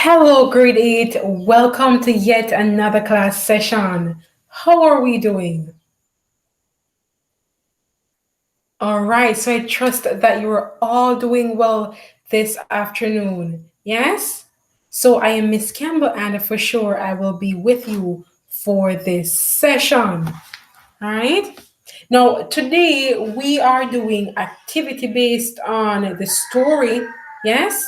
Hello, grade 8. Welcome to yet another class session. How are we doing? All right, so I trust that you're all doing well this afternoon. Yes? So I am Miss Campbell, and for sure I will be with you for this session. All right? Now, today we are doing activity based on the story. Yes?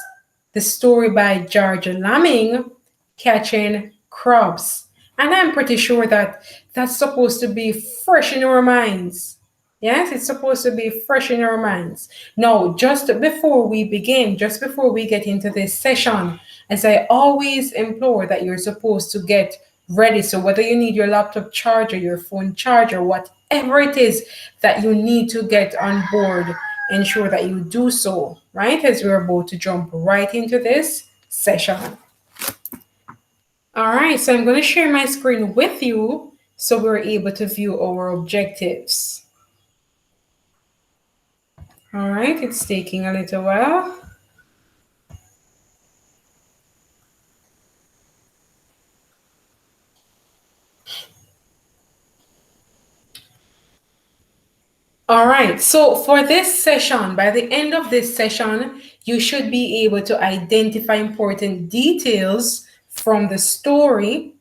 The story by George Lamming, Catching Crabs. And I'm pretty sure that that's supposed to be fresh in our minds. Yes, it's supposed to be fresh in our minds. Now, just before we begin, just before we get into this session, as I always implore that you're supposed to get ready. So, whether you need your laptop charger, your phone charger, whatever it is that you need to get on board, ensure that you do so, right? As we're about to jump right into this session. All right, so I'm going to share my screen with you so we're able to view our objectives. All right, it's taking a little while. All right, so for this session, by the end of this session, you should be able to identify important details from the story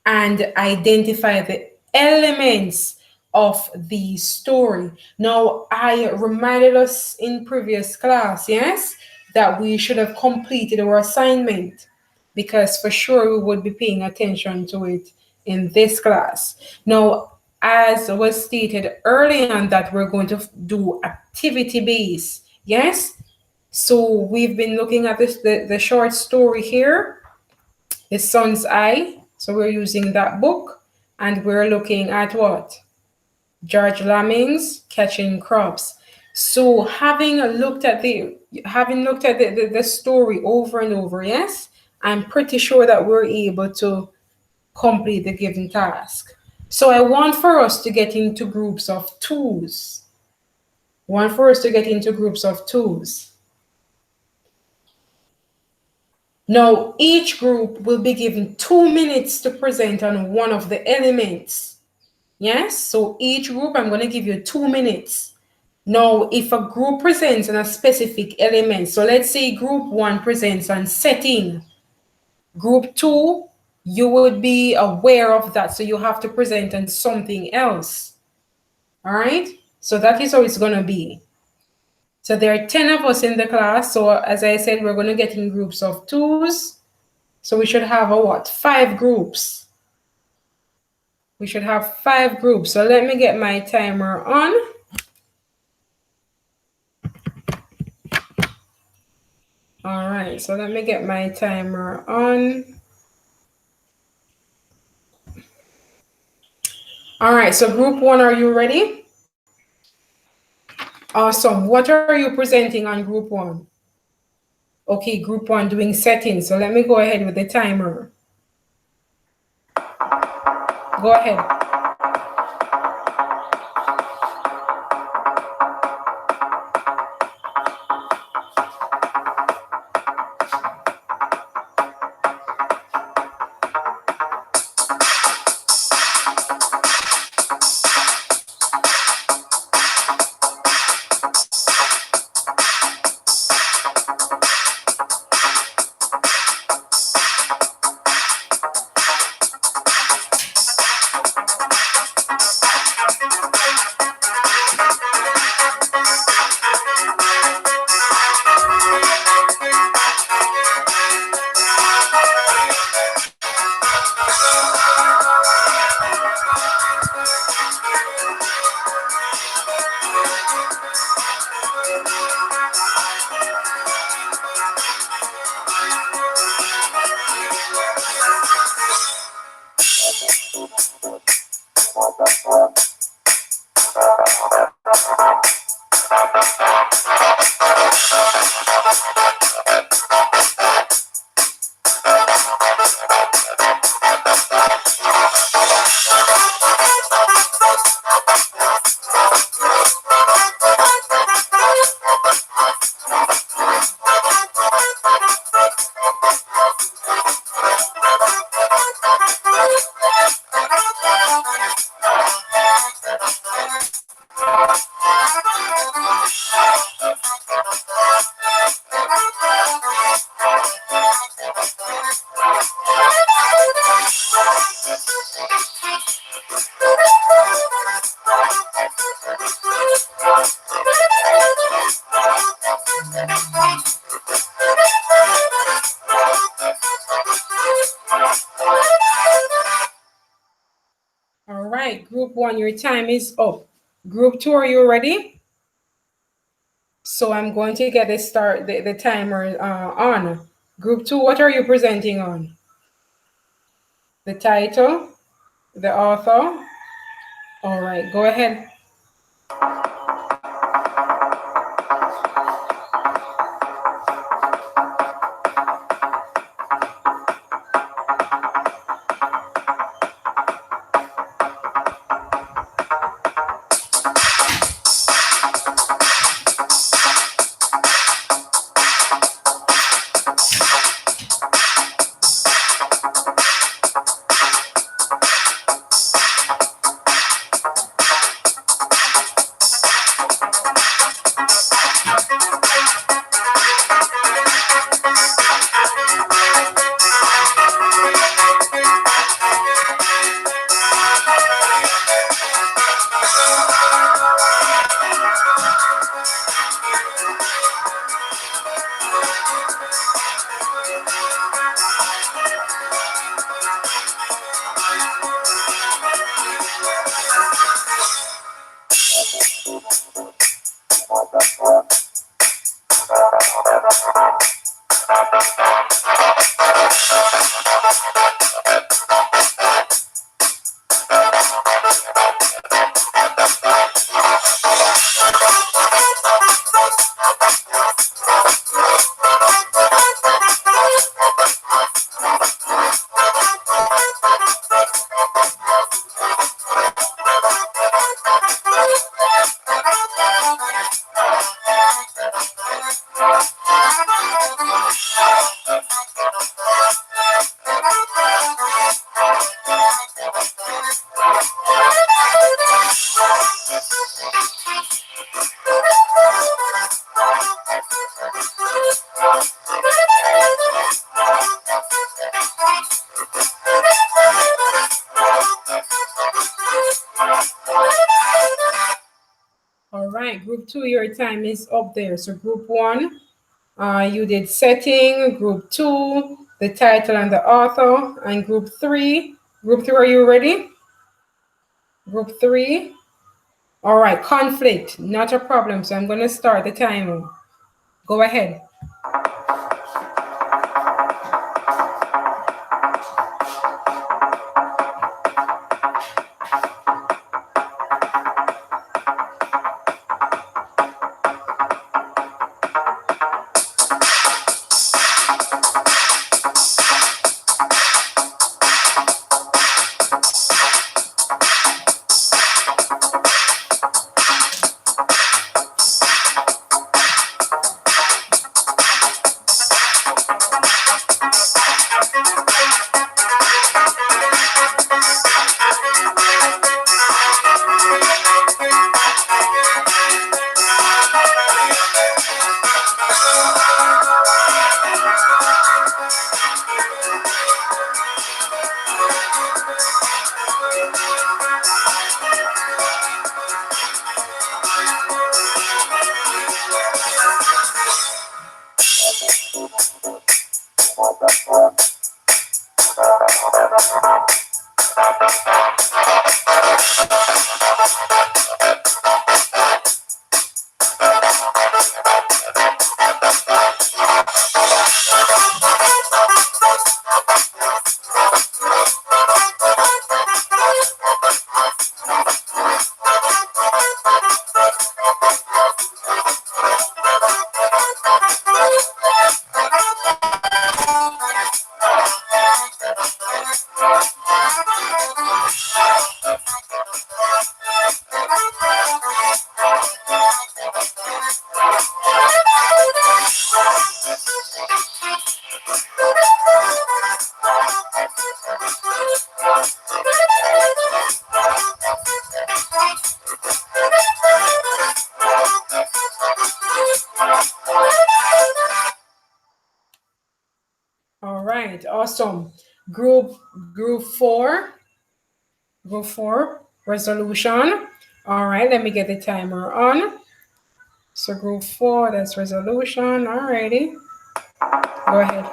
and identify the elements of the story. Now, I reminded us in previous class, yes, that we should have completed our assignment because for sure we would be paying attention to it in this class. Now, as was stated early on that we're going to do activity based, yes? So we've been looking at the short story here, The Sun's Eye. So we're using that book and we're looking at what? George Lamming's Catching Crabs. So having looked at the story over and over, yes, I'm pretty sure that we're able to complete the given task. So I want for us to get into groups of twos. Now, each group will be given 2 minutes to present on one of the elements. Yes, so each group, I'm going to give you 2 minutes. Now, if a group presents on a specific element, so let's say group 1 presents on setting, group 2, you would be aware of that, so you have to present on something else. All right, so that is how it's going to be. So there are 10 of us in the class, so as I said, we're going to get in groups of twos. So we should have 5 groups. We should have 5 groups. So let me get my timer on. All right, so let me get my timer on. All right, so group 1, are you ready? Awesome. What are you presenting on group 1? Okay, group 1 doing settings. So let me go ahead with the timer. Go ahead. group one, your time is up. Group two, are you ready? So I'm going to get the timer on. Group two, what are you presenting on? The title, the author. All right, go ahead. All right, group two, your time is up there. So group one, you did setting. Group two, the title and the author. And group three, are you ready? Group three. All right, conflict, not a problem. So I'm going to start the timer. Go ahead. All right, awesome. Group group four, resolution. All right, let me get the timer on. So group four, that's resolution. All righty, go ahead.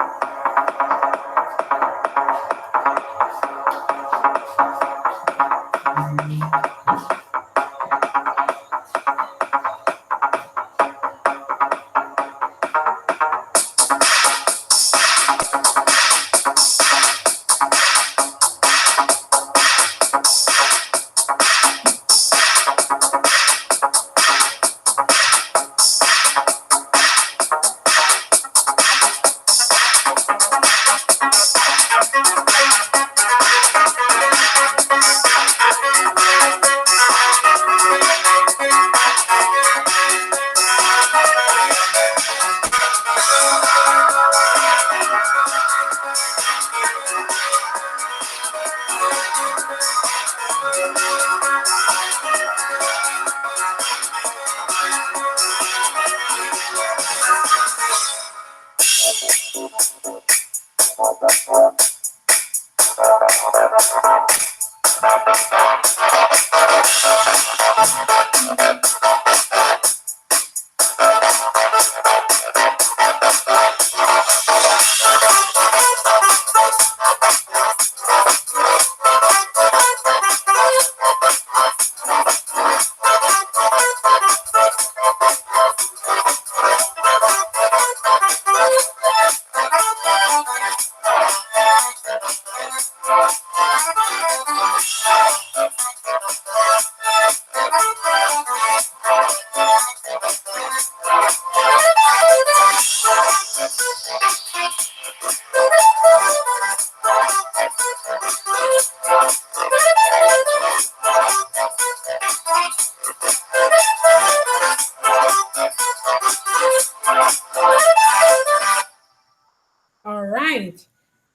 All right.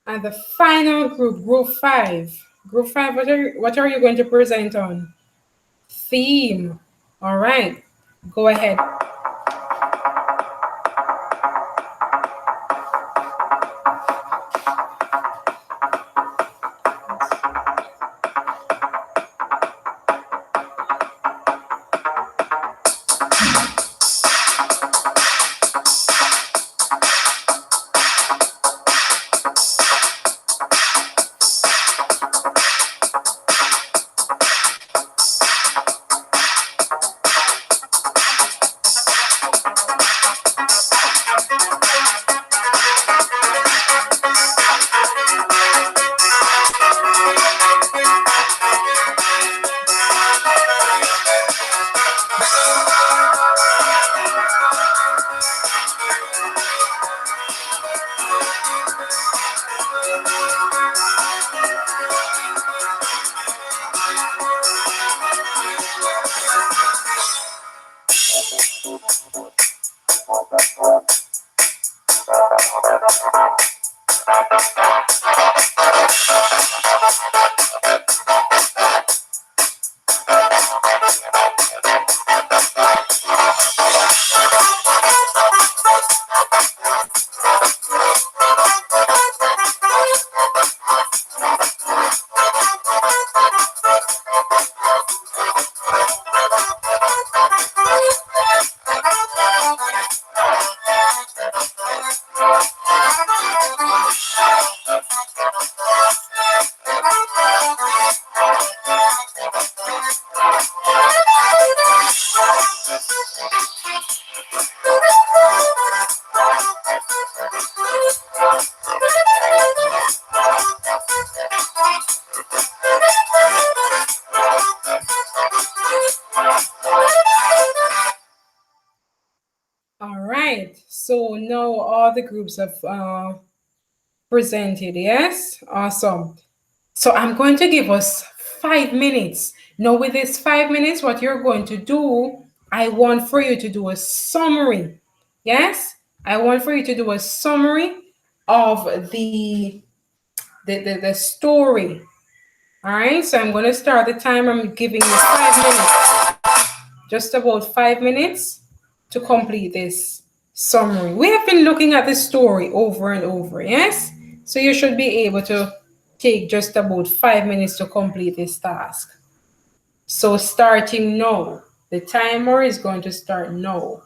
And the final group, group five. Group five, what are you going to present on? Theme. All right. Go ahead. All right. So now all the groups have presented. Yes. Awesome. So I'm going to give us 5 minutes. Now, with this 5 minutes, what you're going to do, I want for you to do a summary. Yes, I want for you to do a summary of the story. All right. So I'm going to start the timer. I'm giving you 5 minutes, just about 5 minutes to complete this summary. We have been looking at the story over and over. Yes. So you should be able to take just about 5 minutes to complete this task. So starting now, the timer is going to start now.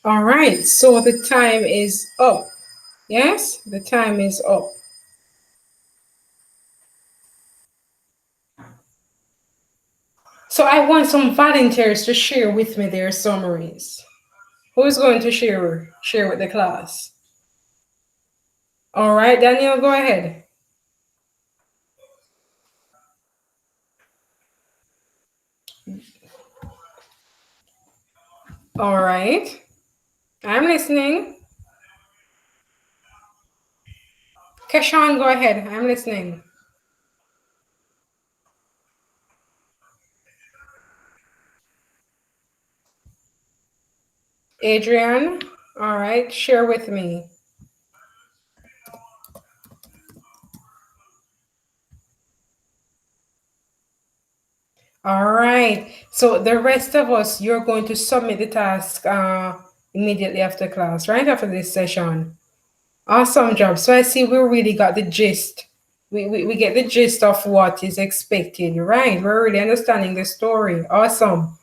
All right, so the time is up. Yes, the time is up. So I want some volunteers to share with me their summaries. Who's going to share with the class? All right, Daniel, go ahead. All right, I'm listening. Keshawn, go ahead. I'm listening. Adrian, all right, share with me. All right. So the rest of us, you're going to submit the task immediately after class, right? After this session. Awesome job. So I see we really got the gist. We get the gist of what is expected, right? We're really understanding the story. Awesome.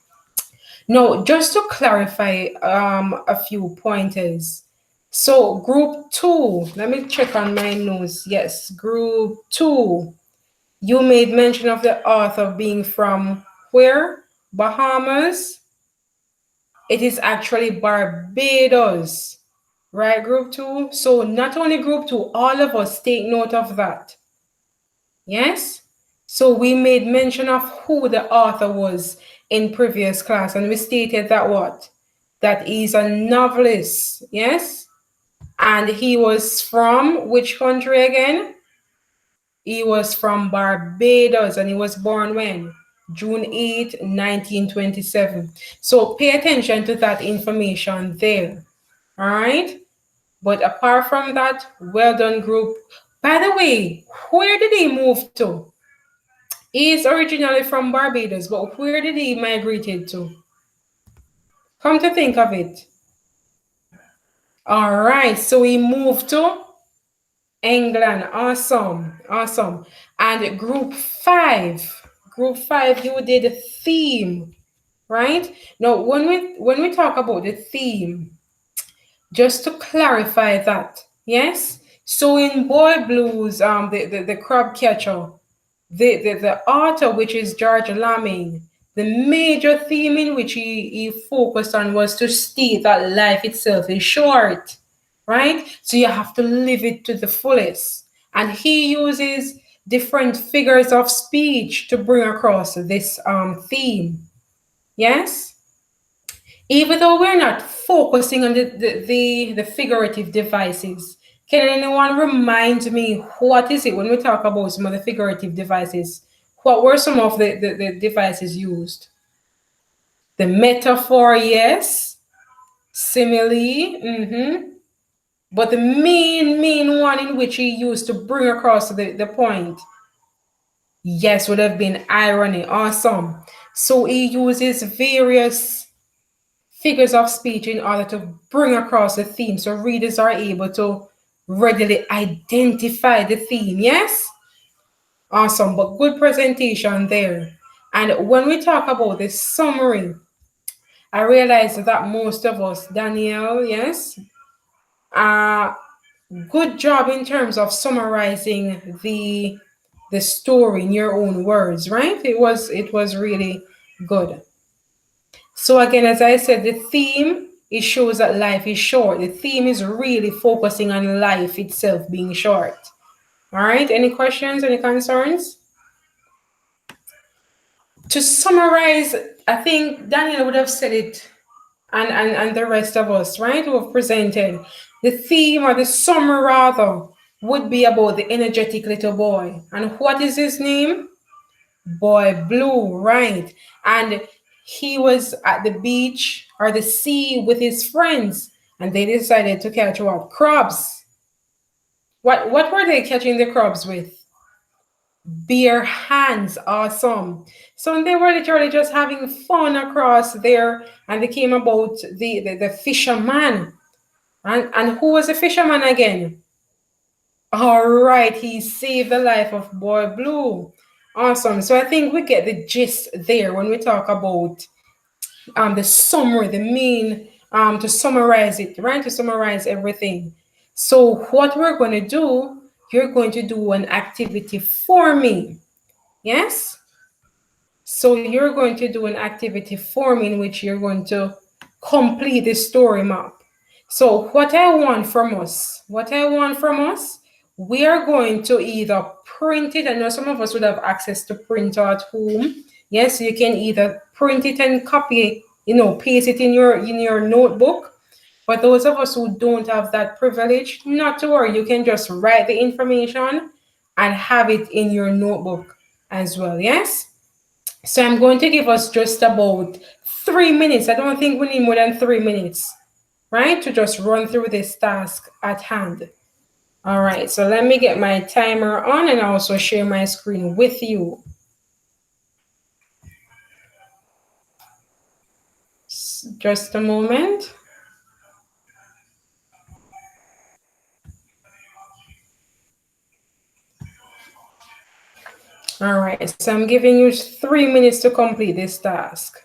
Now, just to clarify a few pointers. So group two, let me check on my notes. Yes, group two. You made mention of the author being from where? Bahamas. It is actually Barbados, right? Group two. So not only group two, all of us take note of that. Yes? So we made mention of who the author was in previous class, and we stated that what? That he's a novelist. Yes? And he was from which country again? He was from Barbados and he was born when? June 8, 1927. So pay attention to that information there. All right. But apart from that, well done, group. By the way, where did he move to? He is originally from Barbados, but where did he migrate to? Come to think of it. All right. So he moved to England. Awesome. Awesome. And group five, you did a theme, right? Now, when we talk about the theme, just to clarify that, yes. So in Boy Blues, the crab catcher, the author, which is George Lamming, the major theme in which he focused on was to state that life itself is short, right? So you have to live it to the fullest. And he uses different figures of speech to bring across this theme. Yes? Even though we're not focusing on the figurative devices, can anyone remind me what is it when we talk about some of the figurative devices? What were some of the devices used? The metaphor, yes. Simile, but the main one in which he used to bring across the point, yes, would have been irony. Awesome. So he uses various figures of speech in order to bring across the theme so readers are able to readily identify the theme. Yes? Awesome, but good presentation there. And when we talk about the summary, I realize that most of us, Danielle, yes, good job in terms of summarizing the story in your own words, right? It was really good. So again, as I said, the theme, it shows that life is short. The theme is really focusing on life itself being short. All right, any questions, any concerns? To summarize, I think Daniel would have said it, and the rest of us, right, who have presented. The theme, or the summary rather, would be about the energetic little boy. And what is his name? Boy Blue, right? And he was at the beach or the sea with his friends, and they decided to catch what? Crabs. What were they catching the crabs with? Bare hands. Awesome. So they were literally just having fun across there, and they came about the fisherman. And who was the fisherman again? All right, he saved the life of Boy Blue. Awesome. So I think we get the gist there when we talk about the summary, the main, to summarize it, right? To summarize everything. So what we're going to do, you're going to do an activity for me. Yes? So you're going to do an activity for me in which you're going to complete the story map. So what I want from us, we are going to either print it. I know some of us would have access to printer at home. Yes, you can either print it and copy, paste it in your notebook. But those of us who don't have that privilege, not to worry, you can just write the information and have it in your notebook as well. Yes? So I'm going to give us just about 3 minutes. I don't think we need more than 3 minutes, right? To just run through this task at hand. All right, so let me get my timer on and also share my screen with you. Just a moment. All right, so I'm giving you 3 minutes to complete this task.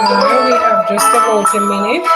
We have just about a minute.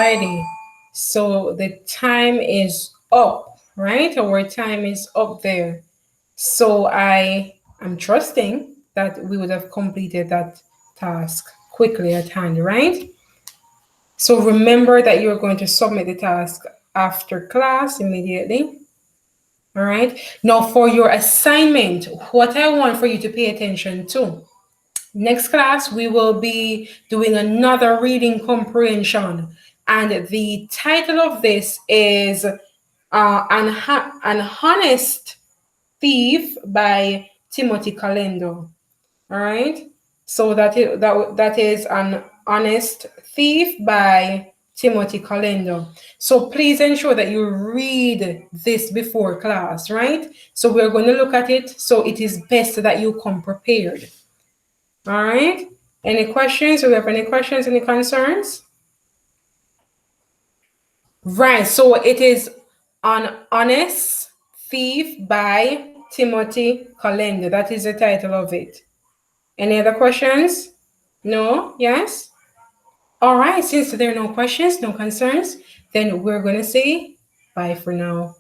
Alrighty. So the time is up, right? Our time is up there. So I am trusting that we would have completed that task quickly at hand, right? So remember that you're going to submit the task after class immediately. All right. Now for your assignment, what I want for you to pay attention to. Next class, we will be doing another reading comprehension. And the title of this is An Honest Thief by Timothy Calendo. All right. So that is An Honest Thief by Timothy Calendo. So please ensure that you read this before class, right? So we're going to look at it. So it is best that you come prepared. All right. Any questions? Do we have any questions? Any concerns? Right. So it is An Honest Thief by Timothy Calendar. That is the title of it. Any other questions? No? Yes? All right. Since there are no questions, no concerns, then we're going to say bye for now.